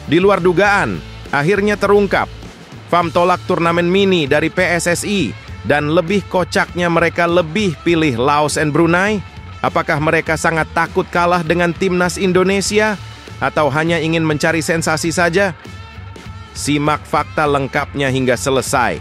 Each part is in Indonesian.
Di luar dugaan, akhirnya terungkap. FAM tolak turnamen mini dari PSSI dan lebih kocaknya mereka lebih pilih Laos dan Brunei. Apakah mereka sangat takut kalah dengan timnas Indonesia atau hanya ingin mencari sensasi saja? Simak fakta lengkapnya hingga selesai.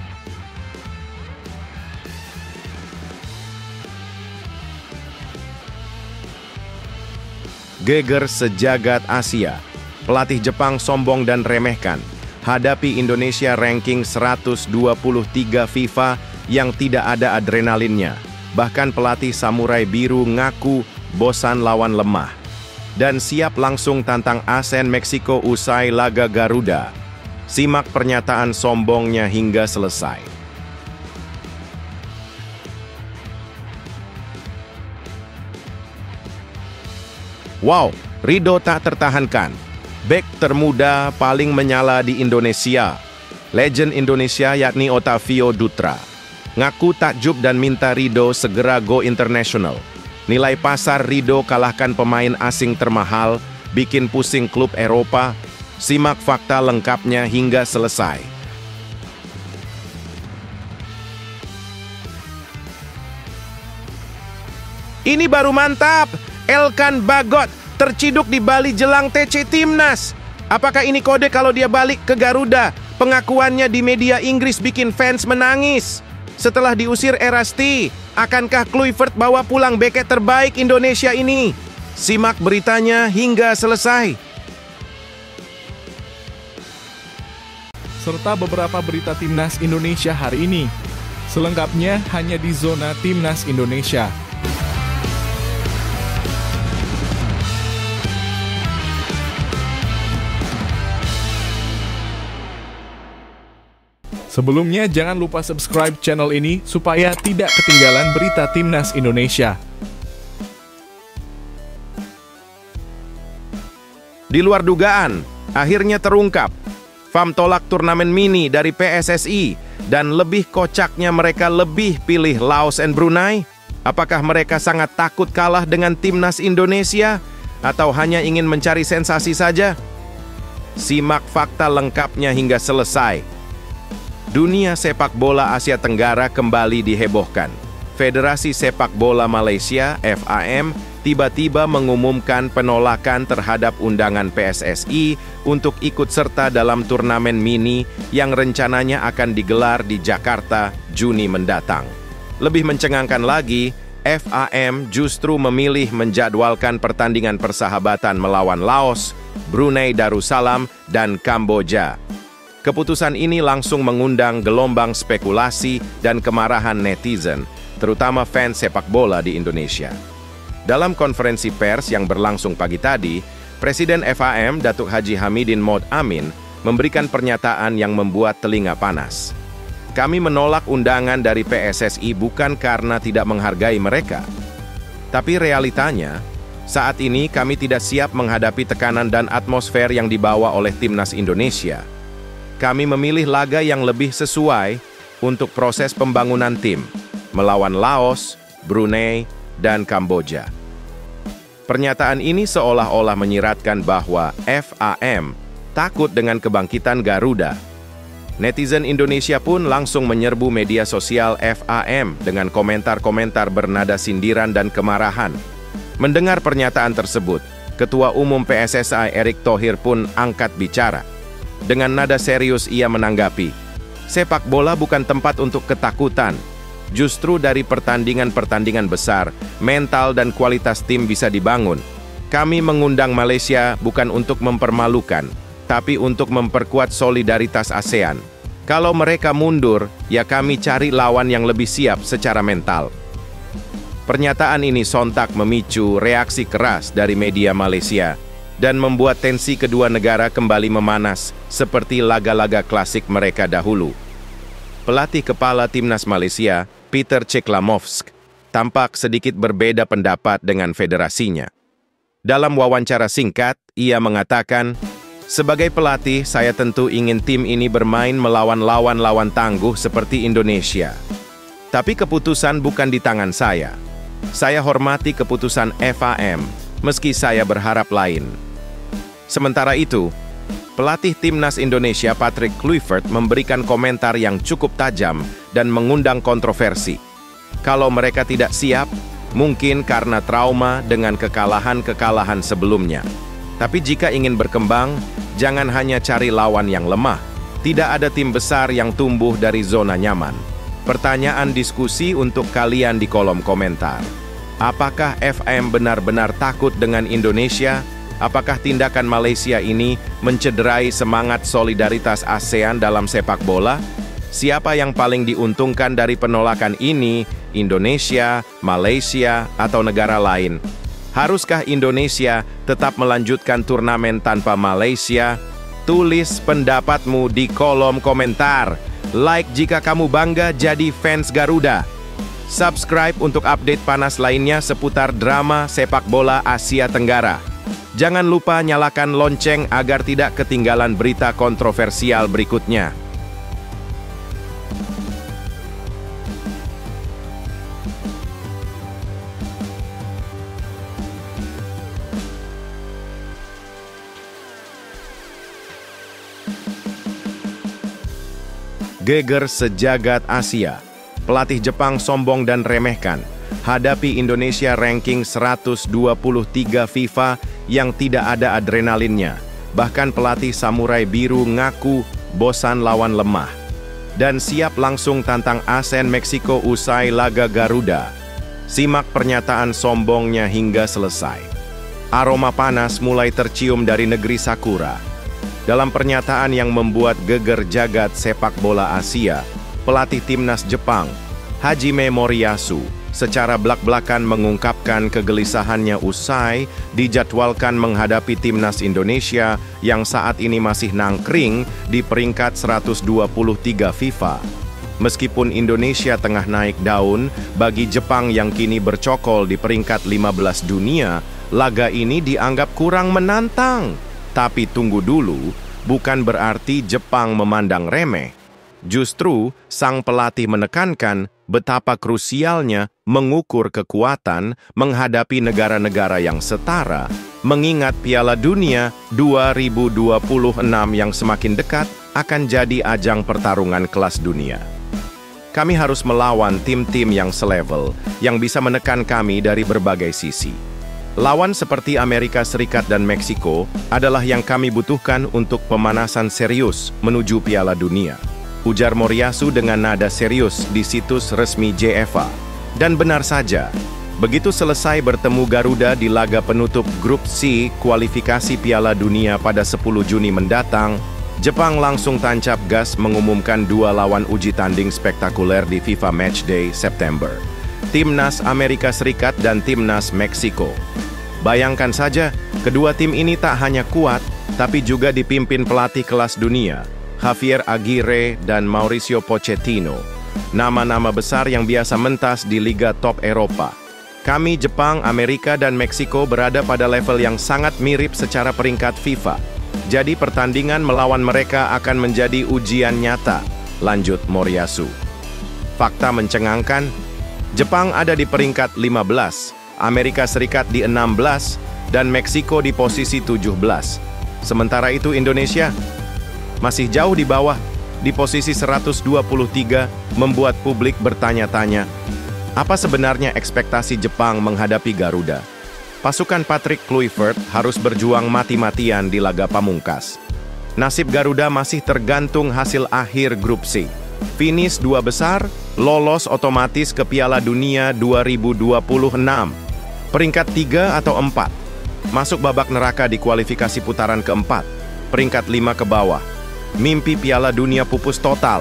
Geger sejagat Asia. Pelatih Jepang sombong dan remehkan. Hadapi Indonesia ranking 123 FIFA yang tidak ada adrenalinnya. Bahkan pelatih Samurai Biru ngaku bosan lawan lemah. Dan siap langsung tantang ASEAN Meksiko usai laga Garuda. Simak pernyataan sombongnya hingga selesai. Wow, Ridho tak tertahankan. Bek termuda paling menyala di Indonesia. Legend Indonesia yakni Otavio Dutra. Ngaku takjub dan minta Ridho segera go international. Nilai pasar Ridho kalahkan pemain asing termahal, bikin pusing klub Eropa. Simak fakta lengkapnya hingga selesai. Ini baru mantap! Elkan Bagot terciduk di Bali jelang TC Timnas. Apakah ini kode kalau dia balik ke Garuda? Pengakuannya di media Inggris bikin fans menangis. Setelah diusir Erasti, akankah Kluivert bawa pulang bek terbaik Indonesia ini? Simak beritanya hingga selesai. Serta beberapa berita Timnas Indonesia hari ini. Selengkapnya hanya di Zona Timnas Indonesia. Sebelumnya, jangan lupa subscribe channel ini supaya tidak ketinggalan berita Timnas Indonesia. Di luar dugaan, akhirnya terungkap. FAM tolak turnamen mini dari PSSI dan lebih kocaknya mereka lebih pilih Laos dan Brunei. Apakah mereka sangat takut kalah dengan timnas Indonesia atau hanya ingin mencari sensasi saja? Simak fakta lengkapnya hingga selesai. Dunia sepak bola Asia Tenggara kembali dihebohkan. Federasi Sepak Bola Malaysia (FAM) tiba-tiba mengumumkan penolakan terhadap undangan PSSI untuk ikut serta dalam turnamen mini yang rencananya akan digelar di Jakarta Juni mendatang. Lebih mencengangkan lagi, FAM justru memilih menjadwalkan pertandingan persahabatan melawan Laos, Brunei Darussalam, dan Kamboja. Keputusan ini langsung mengundang gelombang spekulasi dan kemarahan netizen, terutama fans sepak bola di Indonesia. Dalam konferensi pers yang berlangsung pagi tadi, Presiden FAM Datuk Haji Hamidin Mohd Amin memberikan pernyataan yang membuat telinga panas. Kami menolak undangan dari PSSI bukan karena tidak menghargai mereka. Tapi realitanya, saat ini kami tidak siap menghadapi tekanan dan atmosfer yang dibawa oleh timnas Indonesia. Kami memilih laga yang lebih sesuai untuk proses pembangunan tim, melawan Laos, Brunei, dan Kamboja. Pernyataan ini seolah-olah menyiratkan bahwa FAM takut dengan kebangkitan Garuda. Netizen Indonesia pun langsung menyerbu media sosial FAM dengan komentar-komentar bernada sindiran dan kemarahan. Mendengar pernyataan tersebut, Ketua Umum PSSI Erick Thohir pun angkat bicara. Dengan nada serius ia menanggapi, sepak bola bukan tempat untuk ketakutan. Justru dari pertandingan-pertandingan besar, mental dan kualitas tim bisa dibangun. Kami mengundang Malaysia bukan untuk mempermalukan, tapi untuk memperkuat solidaritas ASEAN. Kalau mereka mundur, ya kami cari lawan yang lebih siap secara mental. Pernyataan ini sontak memicu reaksi keras dari media Malaysia dan membuat tensi kedua negara kembali memanas seperti laga-laga klasik mereka dahulu. Pelatih kepala timnas Malaysia, Peter Ceklamovsk, tampak sedikit berbeda pendapat dengan federasinya. Dalam wawancara singkat, ia mengatakan, "Sebagai pelatih, saya tentu ingin tim ini bermain melawan lawan-lawan tangguh seperti Indonesia. Tapi keputusan bukan di tangan saya. Saya hormati keputusan FAM, meski saya berharap lain." Sementara itu, pelatih timnas Indonesia Patrick Kluivert memberikan komentar yang cukup tajam dan mengundang kontroversi. Kalau mereka tidak siap, mungkin karena trauma dengan kekalahan-kekalahan sebelumnya. Tapi jika ingin berkembang, jangan hanya cari lawan yang lemah. Tidak ada tim besar yang tumbuh dari zona nyaman. Pertanyaan diskusi untuk kalian di kolom komentar. Apakah FM benar-benar takut dengan Indonesia? Apakah tindakan Malaysia ini mencederai semangat solidaritas ASEAN dalam sepak bola? Siapa yang paling diuntungkan dari penolakan ini? Indonesia, Malaysia, atau negara lain? Haruskah Indonesia tetap melanjutkan turnamen tanpa Malaysia? Tulis pendapatmu di kolom komentar. Like jika kamu bangga jadi fans Garuda. Subscribe untuk update panas lainnya seputar drama sepak bola Asia Tenggara. Jangan lupa nyalakan lonceng agar tidak ketinggalan berita kontroversial berikutnya. Geger sejagat Asia. Pelatih Jepang sombong dan remehkan. Hadapi Indonesia ranking 123 FIFA yang tidak ada adrenalinnya. Bahkan pelatih Samurai Biru ngaku bosan lawan lemah. Dan siap langsung tantang ASEAN Meksiko usai laga Garuda. Simak pernyataan sombongnya hingga selesai. Aroma panas mulai tercium dari negeri Sakura. Dalam pernyataan yang membuat geger jagat sepak bola Asia, pelatih timnas Jepang, Hajime Moriyasu, secara blak-blakan mengungkapkan kegelisahannya usai dijadwalkan menghadapi timnas Indonesia yang saat ini masih nangkring di peringkat 123 FIFA. Meskipun Indonesia tengah naik daun, bagi Jepang yang kini bercokol di peringkat 15 dunia, laga ini dianggap kurang menantang. Tapi tunggu dulu, bukan berarti Jepang memandang remeh. Justru, sang pelatih menekankan betapa krusialnya mengukur kekuatan menghadapi negara-negara yang setara, mengingat Piala Dunia 2026 yang semakin dekat akan jadi ajang pertarungan kelas dunia. Kami harus melawan tim-tim yang selevel, yang bisa menekan kami dari berbagai sisi. Lawan seperti Amerika Serikat dan Meksiko adalah yang kami butuhkan untuk pemanasan serius menuju Piala Dunia. Ujar Moriyasu dengan nada serius di situs resmi JFA. Dan benar saja, begitu selesai bertemu Garuda di laga penutup Grup C kualifikasi Piala Dunia pada 10 Juni mendatang, Jepang langsung tancap gas mengumumkan dua lawan uji tanding spektakuler di FIFA Matchday September. Timnas Amerika Serikat dan Timnas Meksiko. Bayangkan saja, kedua tim ini tak hanya kuat, tapi juga dipimpin pelatih kelas dunia, Javier Aguirre dan Mauricio Pochettino. Nama-nama besar yang biasa mentas di liga top Eropa. Kami Jepang, Amerika, dan Meksiko berada pada level yang sangat mirip secara peringkat FIFA. Jadi pertandingan melawan mereka akan menjadi ujian nyata, lanjut Moriyasu. Fakta mencengangkan, Jepang ada di peringkat 15, Amerika Serikat di 16, dan Meksiko di posisi 17. Sementara itu Indonesia masih jauh di bawah, di posisi 123, membuat publik bertanya-tanya, apa sebenarnya ekspektasi Jepang menghadapi Garuda? Pasukan Patrick Kluivert harus berjuang mati-matian di laga pamungkas. Nasib Garuda masih tergantung hasil akhir Grup C. Finish dua besar, lolos otomatis ke Piala Dunia 2026. Peringkat 3 atau 4, masuk babak neraka di kualifikasi putaran keempat. Peringkat 5 ke bawah. Mimpi Piala Dunia pupus total.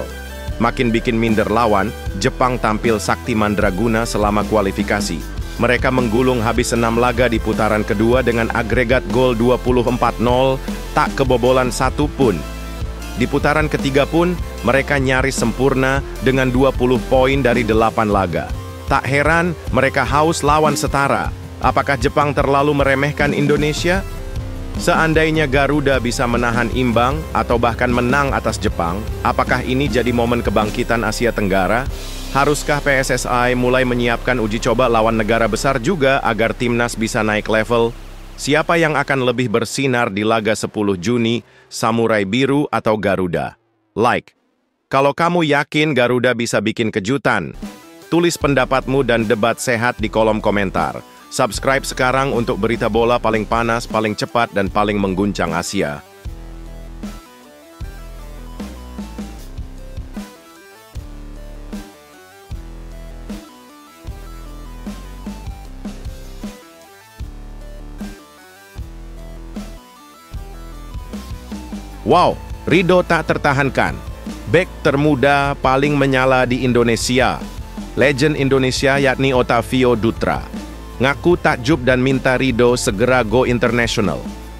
Makin bikin minder lawan, Jepang tampil sakti mandraguna selama kualifikasi. Mereka menggulung habis 6 laga di putaran kedua dengan agregat gol 24-0, tak kebobolan satu pun. Di putaran ketiga pun, mereka nyaris sempurna dengan 20 poin dari 8 laga. Tak heran mereka haus lawan setara. Apakah Jepang terlalu meremehkan Indonesia? Seandainya Garuda bisa menahan imbang atau bahkan menang atas Jepang, apakah ini jadi momen kebangkitan Asia Tenggara? Haruskah PSSI mulai menyiapkan uji coba lawan negara besar juga agar timnas bisa naik level? Siapa yang akan lebih bersinar di laga 10 Juni, Samurai Biru atau Garuda? Like. Kalau kamu yakin Garuda bisa bikin kejutan, tulis pendapatmu dan debat sehat di kolom komentar. Subscribe sekarang untuk berita bola paling panas, paling cepat, dan paling mengguncang Asia. Wow, Ridho tak tertahankan. Bek termuda paling menyala di Indonesia. Legend Indonesia yakni Otavio Dutra ngaku takjub dan minta Ridho segera go international.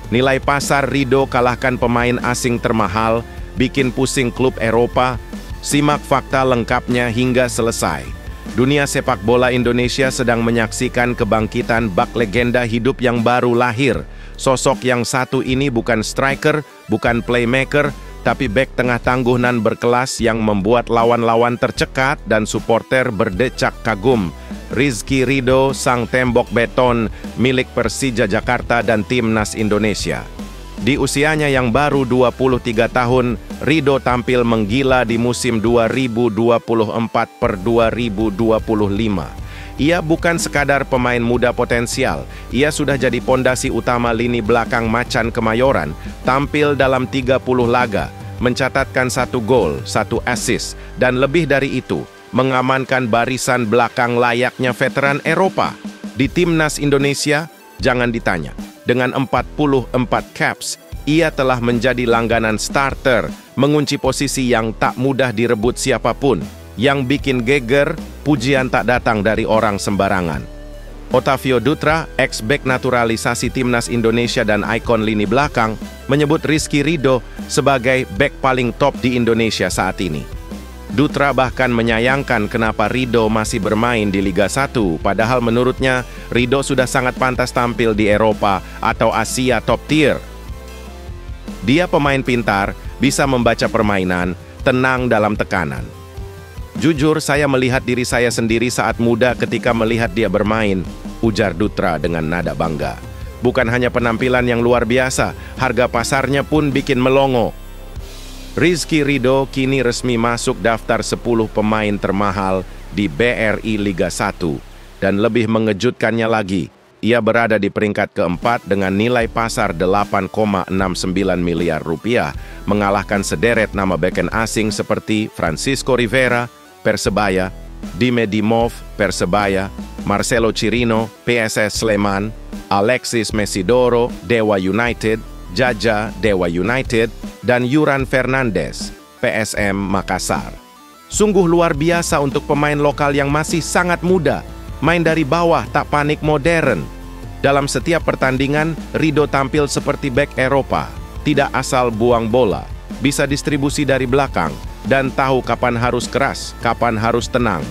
Nilai pasar Ridho kalahkan pemain asing termahal, bikin pusing klub Eropa. Simak fakta lengkapnya hingga selesai. Dunia sepak bola Indonesia sedang menyaksikan kebangkitan bak legenda hidup yang baru lahir. Sosok yang satu ini bukan striker, bukan playmaker, tapi bek tengah tangguh nan berkelas yang membuat lawan-lawan tercekat dan supporter berdecak kagum. Rizky Ridho, sang tembok beton milik Persija Jakarta dan Timnas Indonesia. Di usianya yang baru 23 tahun, Ridho tampil menggila di musim 2024-2025. Ia bukan sekadar pemain muda potensial, ia sudah jadi pondasi utama lini belakang Macan Kemayoran, tampil dalam 30 laga, mencatatkan 1 gol, 1 assist, dan lebih dari itu, mengamankan barisan belakang layaknya veteran Eropa. Di Timnas Indonesia, jangan ditanya, dengan 44 caps, ia telah menjadi langganan starter, mengunci posisi yang tak mudah direbut siapapun. Yang bikin geger, pujian tak datang dari orang sembarangan. Otavio Dutra, ex-bek naturalisasi Timnas Indonesia dan ikon lini belakang, menyebut Rizky Ridho sebagai bek paling top di Indonesia saat ini. Dutra bahkan menyayangkan kenapa Ridho masih bermain di Liga 1, padahal menurutnya Ridho sudah sangat pantas tampil di Eropa atau Asia top tier. Dia pemain pintar, bisa membaca permainan, tenang dalam tekanan. Jujur, saya melihat diri saya sendiri saat muda ketika melihat dia bermain, ujar Dutra dengan nada bangga. Bukan hanya penampilan yang luar biasa, harga pasarnya pun bikin melongo. Rizky Ridho kini resmi masuk daftar 10 pemain termahal di BRI Liga 1. Dan lebih mengejutkannya lagi, ia berada di peringkat keempat dengan nilai pasar 8,69 miliar rupiah, mengalahkan sederet nama beken asing seperti Francisco Rivera, Persebaya, Dime Dimov, Persebaya, Marcelo Chirino, PSS Sleman, Alexis Mesidoro, Dewa United, Jaja, Dewa United, dan Yuran Fernandes, PSM Makassar. Sungguh luar biasa untuk pemain lokal yang masih sangat muda, main dari bawah tak panik modern. Dalam setiap pertandingan, Ridho tampil seperti bek Eropa, tidak asal buang bola, bisa distribusi dari belakang, dan tahu kapan harus keras, kapan harus tenang.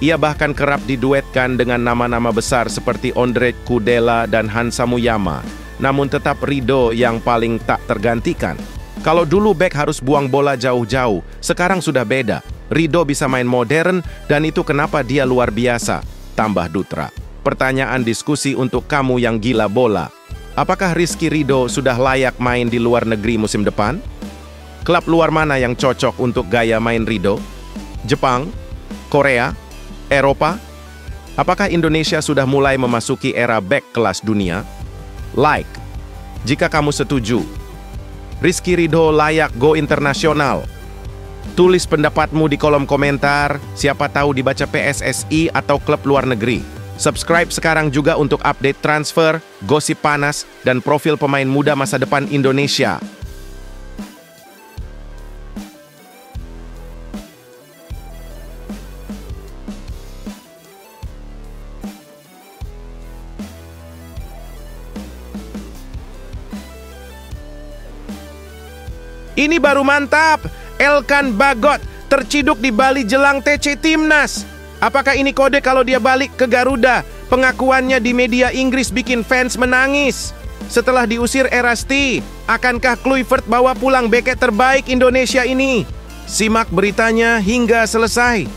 Ia bahkan kerap diduetkan dengan nama-nama besar seperti Ondrej Kudela dan Hansa Muyama, namun tetap Ridho yang paling tak tergantikan. Kalau dulu bek harus buang bola jauh-jauh, sekarang sudah beda. Ridho bisa main modern dan itu kenapa dia luar biasa, tambah Dutra. Pertanyaan diskusi untuk kamu yang gila bola. Apakah Rizky Ridho sudah layak main di luar negeri musim depan? Klub luar mana yang cocok untuk gaya main Ridho? Jepang? Korea? Eropa? Apakah Indonesia sudah mulai memasuki era bek kelas dunia? Like, jika kamu setuju. Rizky Ridho layak go internasional. Tulis pendapatmu di kolom komentar, siapa tahu dibaca PSSI atau klub luar negeri. Subscribe sekarang juga untuk update transfer, gosip panas, dan profil pemain muda masa depan Indonesia. Ini baru mantap, Elkan Bagot terciduk di Bali jelang TC Timnas. Apakah ini kode kalau dia balik ke Garuda? Pengakuannya di media Inggris bikin fans menangis. Setelah diusir Erasti, akankah Kluivert bawa pulang bek terbaik Indonesia ini? Simak beritanya hingga selesai.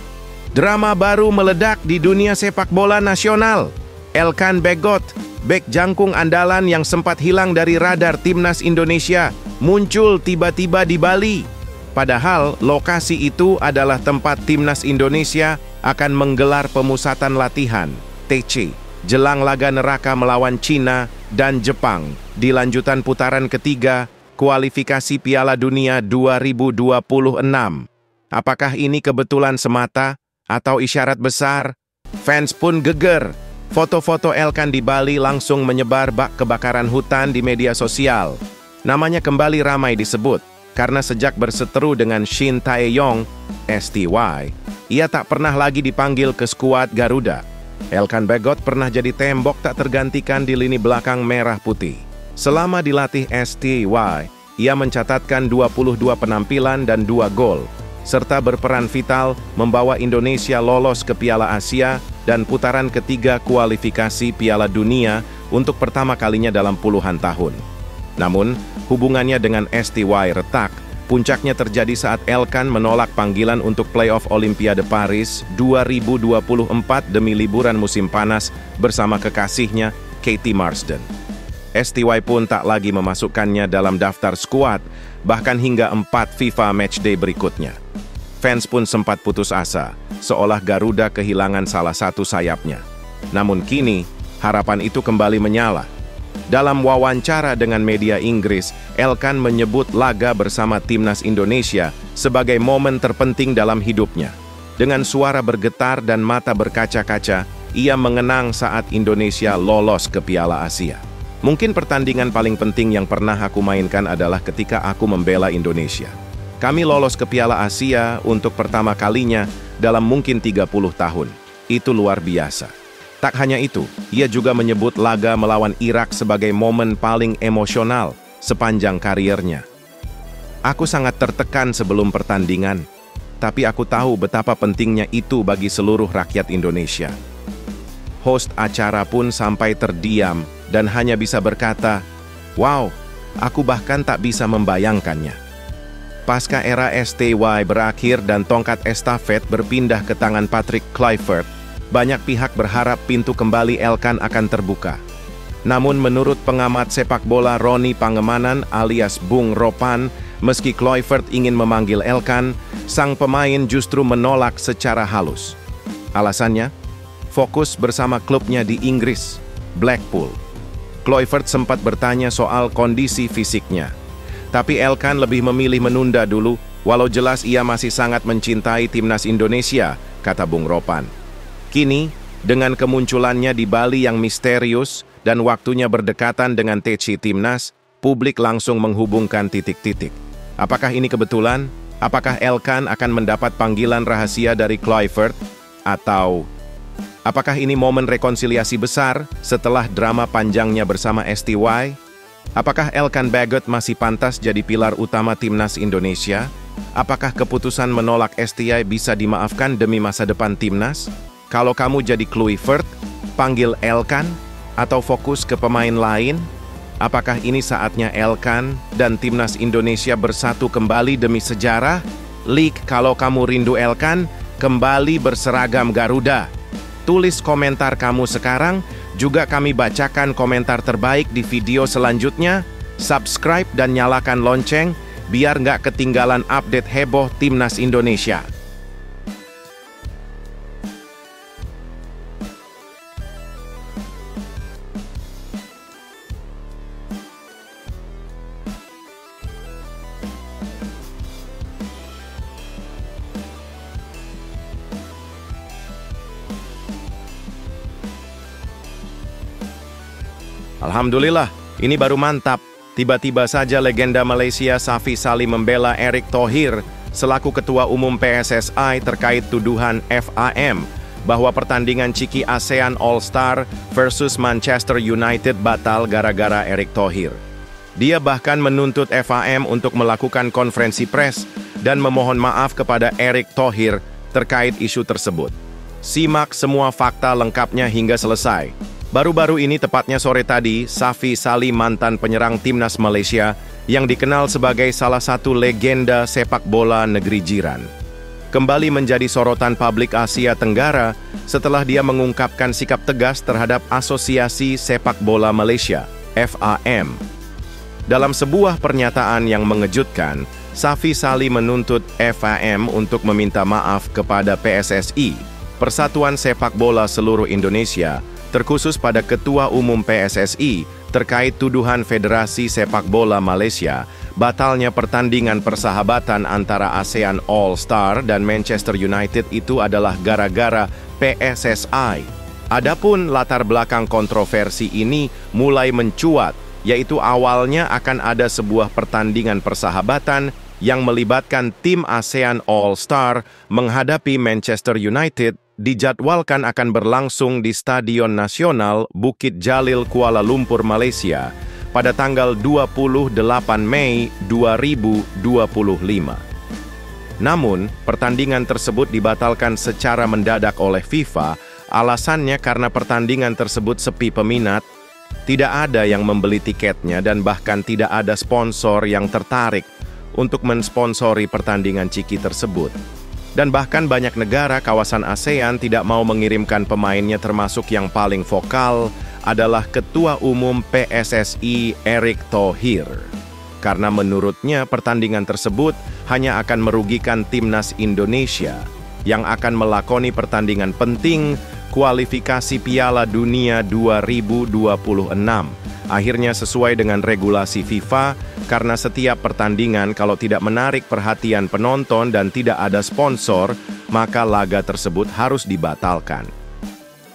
Drama baru meledak di dunia sepak bola nasional. Elkan Bagot Bek jangkung andalan yang sempat hilang dari radar timnas Indonesia muncul tiba-tiba di Bali. Padahal lokasi itu adalah tempat timnas Indonesia akan menggelar pemusatan latihan (TC) jelang laga neraka melawan Cina dan Jepang di lanjutan putaran ketiga kualifikasi Piala Dunia 2026. Apakah ini kebetulan semata atau isyarat besar? Fans pun geger. Foto-foto Elkan di Bali langsung menyebar bak kebakaran hutan di media sosial. Namanya kembali ramai disebut karena sejak berseteru dengan Shin Tae-yong (STY), ia tak pernah lagi dipanggil ke skuad Garuda. Elkan Bagot pernah jadi tembok tak tergantikan di lini belakang merah putih. Selama dilatih STY, ia mencatatkan 22 penampilan dan 2 gol, serta berperan vital membawa Indonesia lolos ke Piala Asia dan putaran ketiga kualifikasi Piala Dunia untuk pertama kalinya dalam puluhan tahun. Namun, hubungannya dengan STY retak. Puncaknya terjadi saat Elkan menolak panggilan untuk playoff Olimpiade Paris 2024 demi liburan musim panas bersama kekasihnya, Katie Marsden. STY pun tak lagi memasukkannya dalam daftar skuad, bahkan hingga 4 FIFA Matchday berikutnya. Fans pun sempat putus asa, seolah Garuda kehilangan salah satu sayapnya. Namun kini, harapan itu kembali menyala. Dalam wawancara dengan media Inggris, Elkan menyebut laga bersama timnas Indonesia sebagai momen terpenting dalam hidupnya. Dengan suara bergetar dan mata berkaca-kaca, ia mengenang saat Indonesia lolos ke Piala Asia. Mungkin pertandingan paling penting yang pernah aku mainkan adalah ketika aku membela Indonesia. Kami lolos ke Piala Asia untuk pertama kalinya dalam mungkin 30 tahun. Itu luar biasa. Tak hanya itu, ia juga menyebut laga melawan Irak sebagai momen paling emosional sepanjang kariernya. Aku sangat tertekan sebelum pertandingan, tapi aku tahu betapa pentingnya itu bagi seluruh rakyat Indonesia. Host acara pun sampai terdiam dan hanya bisa berkata, "Wow, aku bahkan tak bisa membayangkannya." Pasca era STY berakhir dan tongkat estafet berpindah ke tangan Patrick Kluivert, banyak pihak berharap pintu kembali Elkan akan terbuka. Namun menurut pengamat sepak bola Roni Pangemanan alias Bung Ropan, meski Kluivert ingin memanggil Elkan, sang pemain justru menolak secara halus. Alasannya, fokus bersama klubnya di Inggris, Blackpool. Kluivert sempat bertanya soal kondisi fisiknya. Tapi Elkan lebih memilih menunda dulu, walau jelas ia masih sangat mencintai timnas Indonesia, kata Bung Ropan. Kini, dengan kemunculannya di Bali yang misterius dan waktunya berdekatan dengan TC Timnas, publik langsung menghubungkan titik-titik. Apakah ini kebetulan? Apakah Elkan akan mendapat panggilan rahasia dari Kluivert? Atau apakah ini momen rekonsiliasi besar setelah drama panjangnya bersama STY? Apakah Elkan Bagot masih pantas jadi pilar utama timnas Indonesia? Apakah keputusan menolak STY bisa dimaafkan demi masa depan timnas? Kalau kamu jadi Kluivert, panggil Elkan atau fokus ke pemain lain? Apakah ini saatnya Elkan dan timnas Indonesia bersatu kembali demi sejarah? Leak kalau kamu rindu Elkan, kembali berseragam Garuda. Tulis komentar kamu sekarang. Juga kami bacakan komentar terbaik di video selanjutnya. Subscribe dan nyalakan lonceng biar nggak ketinggalan update heboh timnas Indonesia. Alhamdulillah, ini baru mantap. Tiba-tiba saja legenda Malaysia Safi Salim membela Erick Thohir selaku Ketua Umum PSSI terkait tuduhan FAM bahwa pertandingan Ciki ASEAN All-Star versus Manchester United batal gara-gara Erick Thohir. Dia bahkan menuntut FAM untuk melakukan konferensi pers dan memohon maaf kepada Erick Thohir terkait isu tersebut. Simak semua fakta lengkapnya hingga selesai. Baru-baru ini, tepatnya sore tadi, Safi Salim, mantan penyerang timnas Malaysia yang dikenal sebagai salah satu legenda sepak bola negeri jiran. kembali menjadi sorotan publik Asia Tenggara setelah dia mengungkapkan sikap tegas terhadap Asosiasi Sepak Bola Malaysia, FAM. Dalam sebuah pernyataan yang mengejutkan, Safi Salih menuntut FAM untuk meminta maaf kepada PSSI, Persatuan Sepak Bola Seluruh Indonesia, terkhusus pada Ketua Umum PSSI, terkait tuduhan Federasi Sepak Bola Malaysia batalnya pertandingan persahabatan antara ASEAN All-Star dan Manchester United itu adalah gara-gara PSSI. Adapun latar belakang kontroversi ini mulai mencuat, yaitu awalnya akan ada sebuah pertandingan persahabatan yang melibatkan tim ASEAN All-Star menghadapi Manchester United dijadwalkan akan berlangsung di Stadion Nasional Bukit Jalil, Kuala Lumpur, Malaysia pada tanggal 28 Mei 2025. Namun, pertandingan tersebut dibatalkan secara mendadak oleh FIFA, alasannya karena pertandingan tersebut sepi peminat, tidak ada yang membeli tiketnya dan bahkan tidak ada sponsor yang tertarik untuk mensponsori pertandingan ciki tersebut. Dan bahkan banyak negara kawasan ASEAN tidak mau mengirimkan pemainnya, termasuk yang paling vokal adalah Ketua Umum PSSI Erick Thohir. Karena menurutnya pertandingan tersebut hanya akan merugikan timnas Indonesia yang akan melakoni pertandingan penting kualifikasi Piala Dunia 2026. Akhirnya sesuai dengan regulasi FIFA, karena setiap pertandingan kalau tidak menarik perhatian penonton dan tidak ada sponsor, maka laga tersebut harus dibatalkan.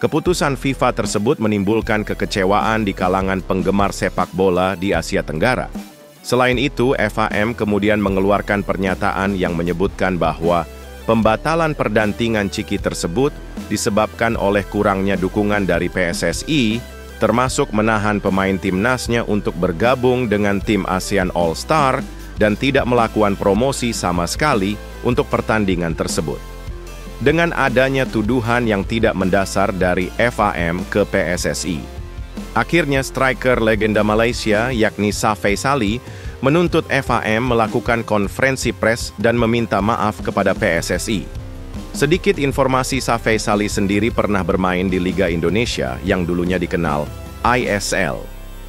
Keputusan FIFA tersebut menimbulkan kekecewaan di kalangan penggemar sepak bola di Asia Tenggara. Selain itu, FAM kemudian mengeluarkan pernyataan yang menyebutkan bahwa pembatalan pertandingan ciki tersebut disebabkan oleh kurangnya dukungan dari PSSI, termasuk menahan pemain timnasnya untuk bergabung dengan tim ASEAN All-Star dan tidak melakukan promosi sama sekali untuk pertandingan tersebut. Dengan adanya tuduhan yang tidak mendasar dari FAM ke PSSI, akhirnya striker legenda Malaysia yakni Safi Salih menuntut FAM melakukan konferensi pers dan meminta maaf kepada PSSI. Sedikit informasi, Safi Salih sendiri pernah bermain di Liga Indonesia yang dulunya dikenal ISL,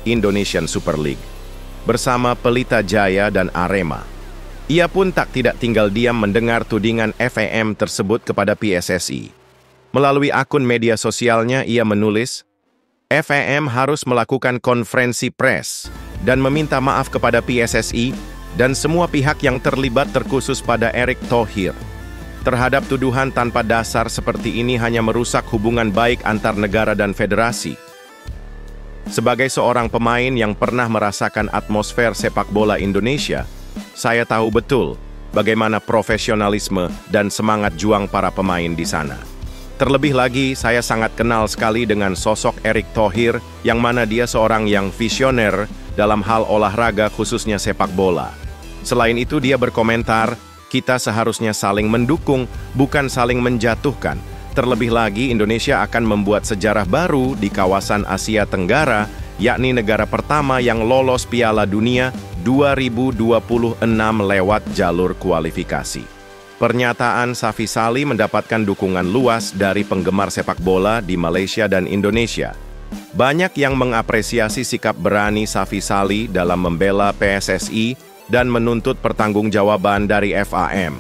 Indonesian Super League, bersama Pelita Jaya dan Arema. Ia pun tidak tinggal diam mendengar tudingan FAM tersebut kepada PSSI. Melalui akun media sosialnya, ia menulis, FAM harus melakukan konferensi pers dan meminta maaf kepada PSSI dan semua pihak yang terlibat, terkhusus pada Erick Thohir. Terhadap tuduhan tanpa dasar seperti ini hanya merusak hubungan baik antar negara dan federasi. Sebagai seorang pemain yang pernah merasakan atmosfer sepak bola Indonesia, saya tahu betul bagaimana profesionalisme dan semangat juang para pemain di sana. Terlebih lagi, saya sangat kenal sekali dengan sosok Erick Thohir, yang mana dia seorang yang visioner dalam hal olahraga, khususnya sepak bola. Selain itu, dia berkomentar, kita seharusnya saling mendukung, bukan saling menjatuhkan. Terlebih lagi, Indonesia akan membuat sejarah baru di kawasan Asia Tenggara, yakni negara pertama yang lolos Piala Dunia 2026 lewat jalur kualifikasi. Pernyataan Safi Salih mendapatkan dukungan luas dari penggemar sepak bola di Malaysia dan Indonesia. Banyak yang mengapresiasi sikap berani Safi Salih dalam membela PSSI dan menuntut pertanggungjawaban dari FAM.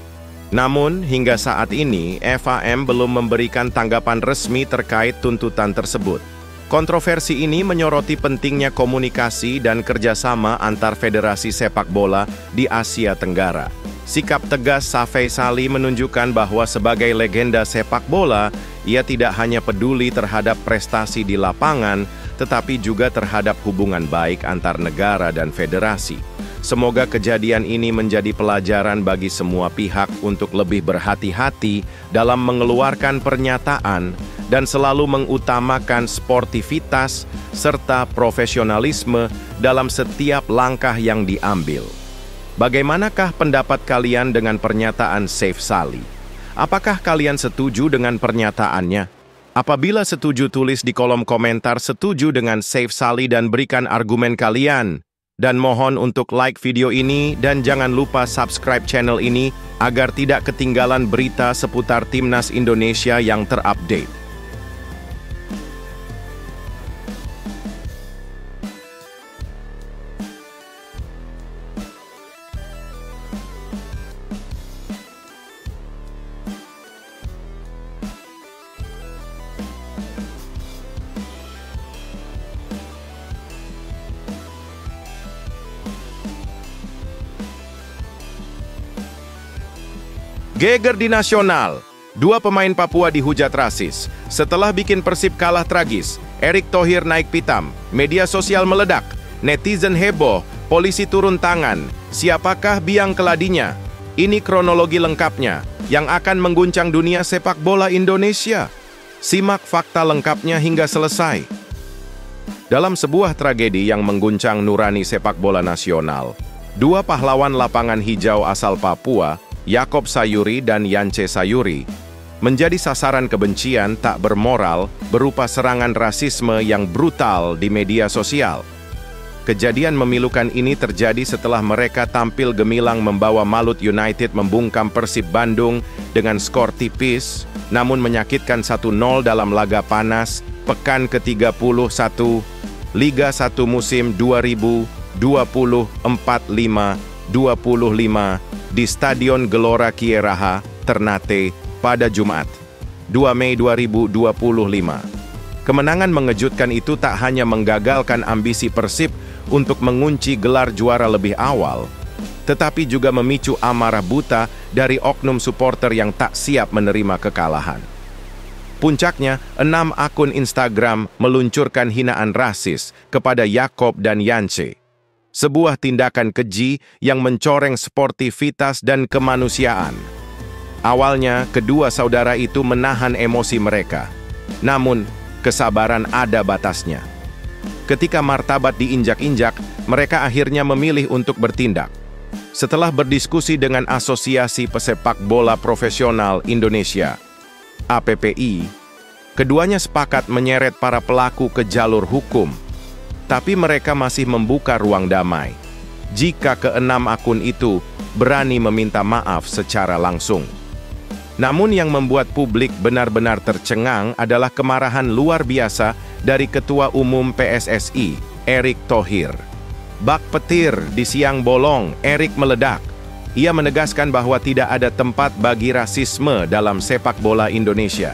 Namun, hingga saat ini, FAM belum memberikan tanggapan resmi terkait tuntutan tersebut. Kontroversi ini menyoroti pentingnya komunikasi dan kerjasama antar federasi sepak bola di Asia Tenggara. Sikap tegas Safi Salih menunjukkan bahwa sebagai legenda sepak bola, ia tidak hanya peduli terhadap prestasi di lapangan, tetapi juga terhadap hubungan baik antar negara dan federasi. Semoga kejadian ini menjadi pelajaran bagi semua pihak untuk lebih berhati-hati dalam mengeluarkan pernyataan dan selalu mengutamakan sportivitas serta profesionalisme dalam setiap langkah yang diambil. Bagaimanakah pendapat kalian dengan pernyataan Safi Salih? Apakah kalian setuju dengan pernyataannya? Apabila setuju, tulis di kolom komentar setuju dengan Safi Salih dan berikan argumen kalian. Dan mohon untuk like video ini dan jangan lupa subscribe channel ini agar tidak ketinggalan berita seputar Timnas Indonesia yang terupdate. Geger di nasional. Dua pemain Papua dihujat rasis. Setelah bikin Persib kalah tragis, Erick Thohir naik pitam. Media sosial meledak. Netizen heboh. Polisi turun tangan. Siapakah biang keladinya? Ini kronologi lengkapnya yang akan mengguncang dunia sepak bola Indonesia. Simak fakta lengkapnya hingga selesai. Dalam sebuah tragedi yang mengguncang nurani sepak bola nasional, dua pahlawan lapangan hijau asal Papua, Yaakob Sayuri dan Yance Sayuri, menjadi sasaran kebencian tak bermoral berupa serangan rasisme yang brutal di media sosial. Kejadian memilukan ini terjadi setelah mereka tampil gemilang membawa Malut United membungkam Persib Bandung dengan skor tipis, namun menyakitkan 1-0 dalam laga panas pekan ke-31 Liga 1 musim 2024-25 di Stadion Gelora Kieraha, Ternate, pada Jumat, 2 Mei 2025. Kemenangan mengejutkan itu tak hanya menggagalkan ambisi Persib untuk mengunci gelar juara lebih awal, tetapi juga memicu amarah buta dari oknum supporter yang tak siap menerima kekalahan. Puncaknya, 6 akun Instagram meluncurkan hinaan rasis kepada Yaakob dan Yance. Sebuah tindakan keji yang mencoreng sportivitas dan kemanusiaan. Awalnya, kedua saudara itu menahan emosi mereka. Namun, kesabaran ada batasnya. Ketika martabat diinjak-injak, mereka akhirnya memilih untuk bertindak. Setelah berdiskusi dengan Asosiasi Pesepak Bola Profesional Indonesia, APPI, keduanya sepakat menyeret para pelaku ke jalur hukum. Tapi mereka masih membuka ruang damai jika ke-6 akun itu berani meminta maaf secara langsung. Namun yang membuat publik benar-benar tercengang adalah kemarahan luar biasa dari Ketua Umum PSSI, Erick Thohir. Bak petir di siang bolong, Erick meledak. Ia menegaskan bahwa tidak ada tempat bagi rasisme dalam sepak bola Indonesia.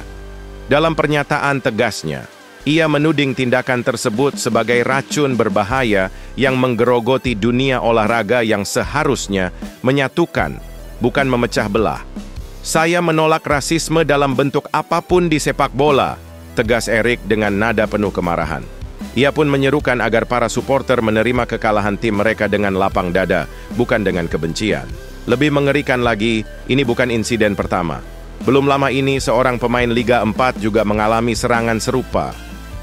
Dalam pernyataan tegasnya, ia menuding tindakan tersebut sebagai racun berbahaya yang menggerogoti dunia olahraga yang seharusnya menyatukan, bukan memecah belah. Saya menolak rasisme dalam bentuk apapun di sepak bola, tegas Erick dengan nada penuh kemarahan. Ia pun menyerukan agar para supporter menerima kekalahan tim mereka dengan lapang dada, bukan dengan kebencian. Lebih mengerikan lagi, ini bukan insiden pertama. Belum lama ini, seorang pemain Liga 4 juga mengalami serangan serupa.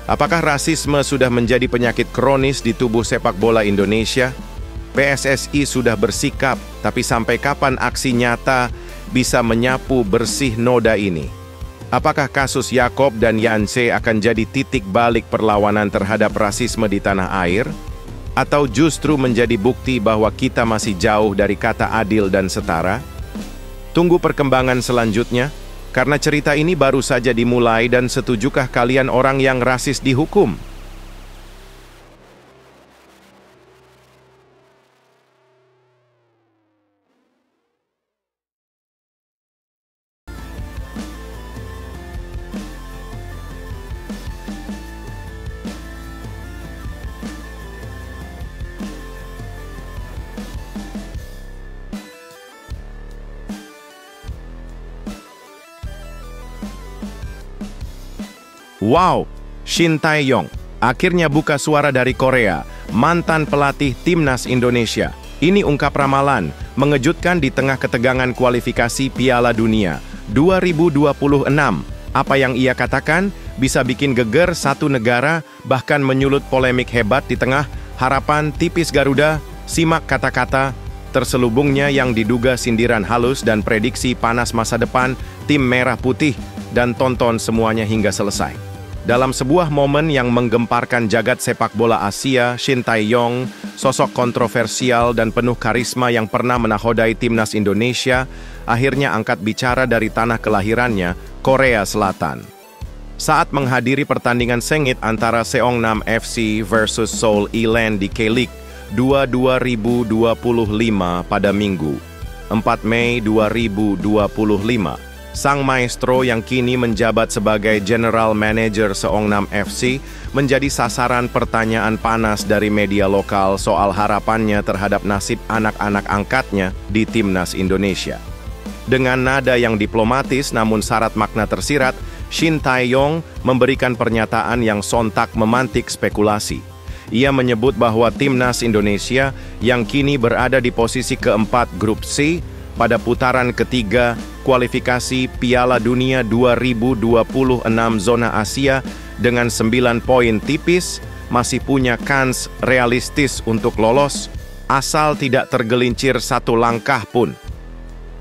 Apakah rasisme sudah menjadi penyakit kronis di tubuh sepak bola Indonesia? PSSI sudah bersikap, tapi sampai kapan aksi nyata bisa menyapu bersih noda ini? Apakah kasus Yaakob dan Yance akan jadi titik balik perlawanan terhadap rasisme di tanah air? Atau justru menjadi bukti bahwa kita masih jauh dari kata adil dan setara? Tunggu perkembangan selanjutnya. Karena cerita ini baru saja dimulai dan setujukah kalian orang yang rasis dihukum? Wow, Shin Tae-yong akhirnya buka suara dari Korea, mantan pelatih Timnas Indonesia. Ini ungkap ramalan, mengejutkan di tengah ketegangan kualifikasi Piala Dunia 2026. Apa yang ia katakan bisa bikin geger satu negara, bahkan menyulut polemik hebat di tengah harapan tipis Garuda. Simak kata-kata terselubungnya yang diduga sindiran halus dan prediksi panas masa depan tim merah putih, dan tonton semuanya hingga selesai. Dalam sebuah momen yang menggemparkan jagat sepak bola Asia, Shin Tae-yong, sosok kontroversial dan penuh karisma yang pernah menakodai timnas Indonesia, akhirnya angkat bicara dari tanah kelahirannya, Korea Selatan. Saat menghadiri pertandingan sengit antara Seongnam FC versus Seoul Eland di K-League 2 2025 pada Minggu, 4 Mei 2025, sang maestro yang kini menjabat sebagai General Manager Seongnam FC menjadi sasaran pertanyaan panas dari media lokal soal harapannya terhadap nasib anak-anak angkatnya di timnas Indonesia. Dengan nada yang diplomatis namun syarat makna tersirat, Shin Tae-yong memberikan pernyataan yang sontak memantik spekulasi. Ia menyebut bahwa timnas Indonesia yang kini berada di posisi keempat grup C pada putaran ketiga kualifikasi Piala Dunia 2026 zona Asia dengan 9 poin tipis masih punya kans realistis untuk lolos asal tidak tergelincir satu langkah pun.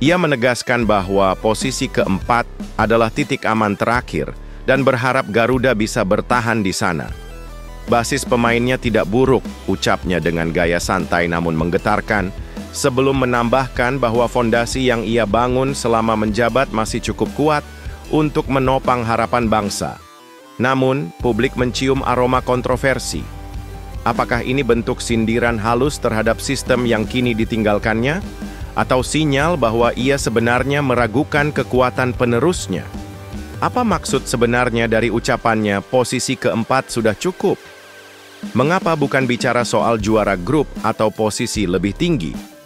Ia menegaskan bahwa posisi keempat adalah titik aman terakhir dan berharap Garuda bisa bertahan di sana. Basis pemainnya tidak buruk, ucapnya dengan gaya santai namun menggetarkan, sebelum menambahkan bahwa fondasi yang ia bangun selama menjabat masih cukup kuat untuk menopang harapan bangsa. Namun, publik mencium aroma kontroversi. Apakah ini bentuk sindiran halus terhadap sistem yang kini ditinggalkannya? Atau sinyal bahwa ia sebenarnya meragukan kekuatan penerusnya? Apa maksud sebenarnya dari ucapannya posisi keempat sudah cukup? Mengapa bukan bicara soal juara grup atau posisi lebih tinggi?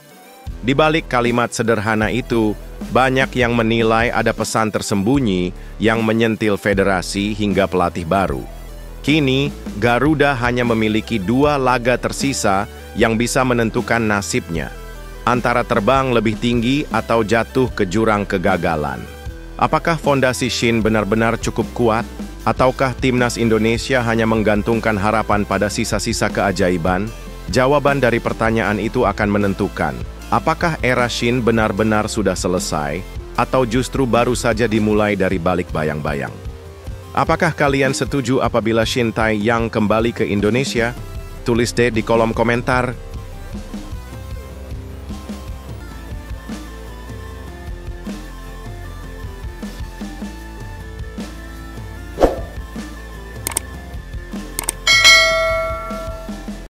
Di balik kalimat sederhana itu, banyak yang menilai ada pesan tersembunyi yang menyentil federasi hingga pelatih baru. Kini, Garuda hanya memiliki 2 laga tersisa yang bisa menentukan nasibnya, antara terbang lebih tinggi atau jatuh ke jurang kegagalan. Apakah fondasi Shin benar-benar cukup kuat? Ataukah timnas Indonesia hanya menggantungkan harapan pada sisa-sisa keajaiban? Jawaban dari pertanyaan itu akan menentukan apakah era Shin benar-benar sudah selesai atau justru baru saja dimulai dari balik bayang-bayang. Apakah kalian setuju apabila Shin Tae-yong kembali ke Indonesia? Tulis deh di kolom komentar.